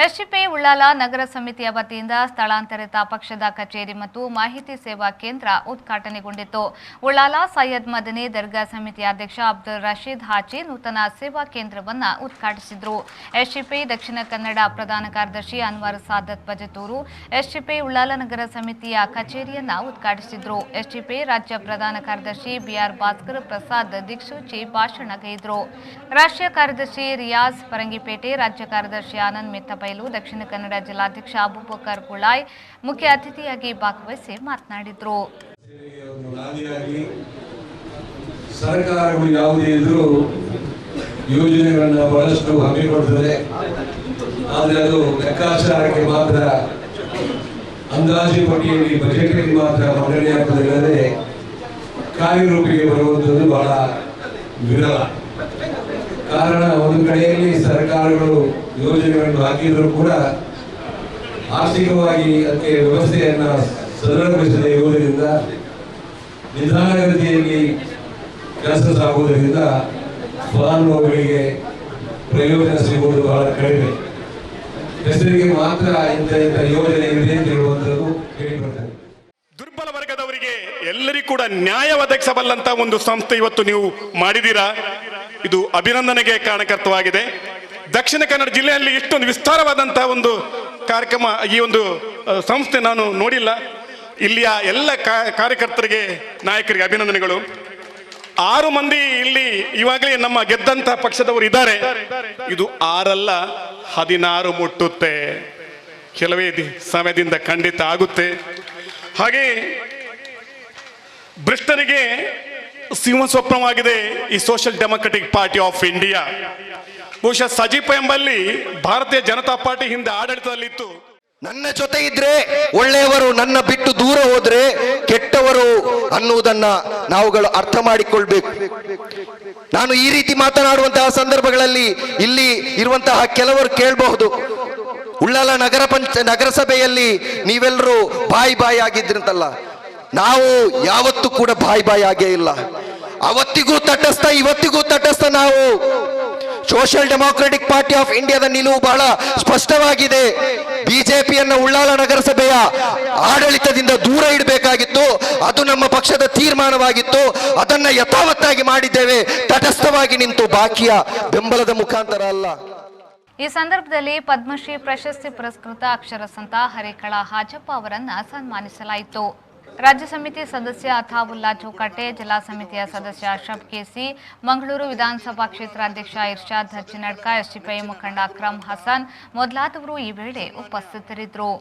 STP Ullal ನಗರ ಸಮಿತಿಯ ವತಿಯಿಂದ ಸ್ಥಳಾಂತರಿತ ಪಕ್ಷದ ಕಚೇರಿ ಮತ್ತು ಮಾಹಿತಿ ಸೇವಾ ಕೇಂದ್ರ ಉದ್ಘಾಟನೆಗೊಂಡಿತು. ಉಳ್ಳಾಲ ಸೈಯದ್ ಮದನಿ ದರ್ಗಾ ಸಮಿತಿಯ ಅಧ್ಯಕ್ಷ ಅಬ್ದುಲ್ ರಶೀದ್ ಹಾಜಿ ನೂತನ ಸೇವಾ ಕೇಂದ್ರವನ್ನು ಉದ್ಘಾಟಿಸಿದರು. ಎಸ್ಟಿಪಿ ದಕ್ಷಿಣ ಕನ್ನಡ ಪ್ರಧಾನ ಕಾರ್ಯದರ್ಶಿ ಅನ್ವರ್ ಸಾದತ್ ಬಜತೂರು ಎಸ್ಟಿಪಿ ಉಳ್ಳಾಲ ನಗರ ಸಮಿತಿಯ ಕಚೇರಿಯನ್ನು ಉದ್ಘಾಟಿಸಿದರು. ಎಸ್ಟಿಪಿ ರಾಜ್ಯ ಪ್ರಧಾನ ಕಾರ್ಯದರ್ಶಿ ಬಿಆರ್ ಭಾಸ್ಕರ್ ಪ್ರಸಾದ್ ದಿಕ್ಸೂಚಿ ಭಾಷಣಗೈದರು. ರಾಷ್ಟ್ರೀಯ ಕಾರ್ಯದರ್ಶಿ ರಿಯಾಜ್ ಪರಂಗಿಪೇಟೆ, ರಾಜ್ಯ ಕಾರ್ಯದರ್ಶಿ ಆನಂದ್ ಮೆತ್ತಬೈಲು, ದಕ್ಷಿಣ ಕನ್ನಡ ಜಿಲ್ಲಾಧ್ಯಕ್ಷ ಅಬೂಬಕರ್ ಕುಳಾಯ್ ಮುಖ್ಯ ಅತಿಥಿಯಾಗಿ ಭಾಗವಹಿಸಿ ಮಾತನಾಡಿದರು. ಸರ್ಕಾರಗಳು ಯಾವುದೇ ಇದ್ರೂ ಯೋಜನೆಗಳನ್ನ ಬಹಳಷ್ಟು ಹಮ್ಮಿಕೊಳ್ತದೆ. ಆದರೆ ಅದು ಲೆಕ್ಕಾಚಾರಕ್ಕೆ ಮಾತ್ರ, ಅಂದಾಜು ಪಟ್ಟಿಯಲ್ಲಿ ಬಜೆಟ್ಗೆ ಮಾತ್ರ ಮಂಡನೆಯಾಗುವುದಿಲ್ಲದೆ ಕಾರ್ಯರೂಪಿಗೆ ಬರುವಂಥದ್ದು ಬಹಳ ವಿರಳ. ಕಾರಣ, ಒಂದು ಕಡೆಯಲ್ಲಿ ಸರ್ಕಾರಗಳು ಯೋಜನೆಗಳನ್ನು ಹಾಕಿದರೂ ಕೂಡ ಆರ್ಥಿಕವಾಗಿ ಅದಕ್ಕೆ ವ್ಯವಸ್ಥೆಯನ್ನು ಸರಳಗೊಳಿಸದೇ ಇರುವುದರಿಂದ, ನಿಧಾನಗತಿಯಲ್ಲಿ ಕೆಲಸ ಸಾಗುವುದರಿಂದ ಫಲಾನುಭವಿಗಳಿಗೆ ಪ್ರಯೋಜನ ಸಿಗುವುದು ಬಹಳ ಕಡಿಮೆ. ಹೆಸರಿಗೆ ಮಾತ್ರ ಇಂಥ ಯೋಜನೆ ಇದೆ ಅಂತ ಹೇಳುವಂಥದ್ದು ಕೇಳಿಬರ್ತದೆ. ದುರ್ಬಲ ವರ್ಗದವರಿಗೆ ಎಲ್ಲರಿಗೂ ಕೂಡ ನ್ಯಾಯ ಒದಗಿಸಬಲ್ಲಂತ ಒಂದು ಸಂಸ್ಥೆ ಇವತ್ತು ನೀವು ಮಾಡಿದ್ದೀರಾ. ಇದು ಅಭಿನಂದನೆಗೆ ಕಾರಣಕರ್ತವಾಗಿದೆ. ದಕ್ಷಿಣ ಕನ್ನಡ ಜಿಲ್ಲೆಯಲ್ಲಿ ಇಷ್ಟೊಂದು ವಿಸ್ತಾರವಾದಂತಹ ಒಂದು ಕಾರ್ಯಕ್ರಮ, ಈ ಒಂದು ಸಂಸ್ಥೆ ನಾನು ನೋಡಿಲ್ಲ. ಇಲ್ಲಿಯ ಎಲ್ಲ ಕಾರ್ಯಕರ್ತರಿಗೆ, ನಾಯಕರಿಗೆ ಅಭಿನಂದನೆಗಳು. 6 ಮಂದಿ ಇಲ್ಲಿ ಇವಾಗಲೇ ನಮ್ಮ ಗೆದ್ದಂತ ಪಕ್ಷದವರು ಇದ್ದಾರೆ. ಇದು 6 ಅಲ್ಲ, 16 ಮುಟ್ಟುತ್ತೆ. ಕೆಲವೇ ಸಮಯದಿಂದ ಖಂಡಿತ ಆಗುತ್ತೆ. ಹಾಗೆ ಭ್ರಷ್ಟರಿಗೆ ಸಿಂಹ ಸ್ವಪ್ನವಾಗಿದೆ ಈ social democratic party of India. ಬಹುಶಃ ಸಜೀಪ ಎಂಬಲ್ಲಿ ಭಾರತೀಯ ಜನತಾ ಪಾರ್ಟಿ ಹಿಂದೆ ಆಡಳಿತದಲ್ಲಿತ್ತು. ನನ್ನ ಜೊತೆ ಇದ್ರೆ ಒಳ್ಳೆಯವರು, ನನ್ನ ಬಿಟ್ಟು ದೂರ ಹೋದ್ರೆ ಕೆಟ್ಟವರು ಅನ್ನುವುದನ್ನ ನಾವುಗಳು ಅರ್ಥ ಮಾಡಿಕೊಳ್ಬೇಕು. ನಾನು ಈ ರೀತಿ ಮಾತನಾಡುವಂತಹ ಸಂದರ್ಭಗಳಲ್ಲಿ ಇಲ್ಲಿ ಇರುವಂತಹ ಕೆಲವರು ಕೇಳಬಹುದು, ಉಳ್ಳಾಲ ನಗರಸಭೆಯಲ್ಲಿ ನೀವೆಲ್ಲರೂ ಬಾಯಿ ಆಗಿದ್ರಂತಲ್ಲ. ನಾವು ಯಾವತ್ತೂ ಕೂಡ ಬಾಯಿ ಆಗೇ ಇಲ್ಲ. ಅವತ್ತಿಗೂ ತಟಸ್ಥ, ಇವತ್ತಿಗೂ ತಟಸ್ಥ. ನಾವು ಸೋಷಿಯಲ್ ಡೆಮೊಕ್ರೆಟಿಕ್ ಪಾರ್ಟಿ ಆಫ್ ಇಂಡಿಯಾದ ನಿಲುವು ಬಹಳ ಸ್ಪಷ್ಟವಾಗಿದೆ. ಬಿಜೆಪಿಯನ್ನು ಉಳ್ಳಾಲ ನಗರಸಭೆಯ ಆಡಳಿತದಿಂದ ದೂರ ಇಡಬೇಕಾಗಿತ್ತು. ಅದು ನಮ್ಮ ಪಕ್ಷದ ತೀರ್ಮಾನವಾಗಿತ್ತು. ಅದನ್ನ ಯಥಾವತ್ತಾಗಿ ಮಾಡಿದ್ದೇವೆ, ತಟಸ್ಥವಾಗಿ ನಿಂತು, ಬಾಕಿಯ ಬೆಂಬಲದ ಮುಖಾಂತರ ಅಲ್ಲ. ಈ ಸಂದರ್ಭದಲ್ಲಿ ಪದ್ಮಶ್ರೀ ಪ್ರಶಸ್ತಿ ಪುರಸ್ಕೃತ ಅಕ್ಷರ ಸಂತ ಹರೇಕಳ ಹಾಜಪ್ಪ ಅವರನ್ನು ಸನ್ಮಾನಿಸಲಾಯಿತು. ರಾಜ್ಯ ಸಮಿತಿ ಸದಸ್ಯ ಅಥಾವುಲ್ಲಾ ಚೌಕಟ್ಟೆ, ಜಿಲ್ಲಾ ಸಮಿತಿಯ ಸದಸ್ಯ ಅಶ್ರಫ್ ಕೆಸಿ, ಮಂಗಳೂರು ವಿಧಾನಸಭಾ ಕ್ಷೇತ್ರಾಧ್ಯಕ್ಷ ಇರ್ಷಾದ್ ಹಚ್ಚಿನಡ್ಕ, ಎಸ್ಟಿಪಿಐ ಮುಖಂಡ ಅಕ್ರಮ್ ಹಸನ್ ಮೊದಲಾದವರು ಈ ವೇಳೆ ಉಪಸ್ಥಿತರಿದ್ದರು.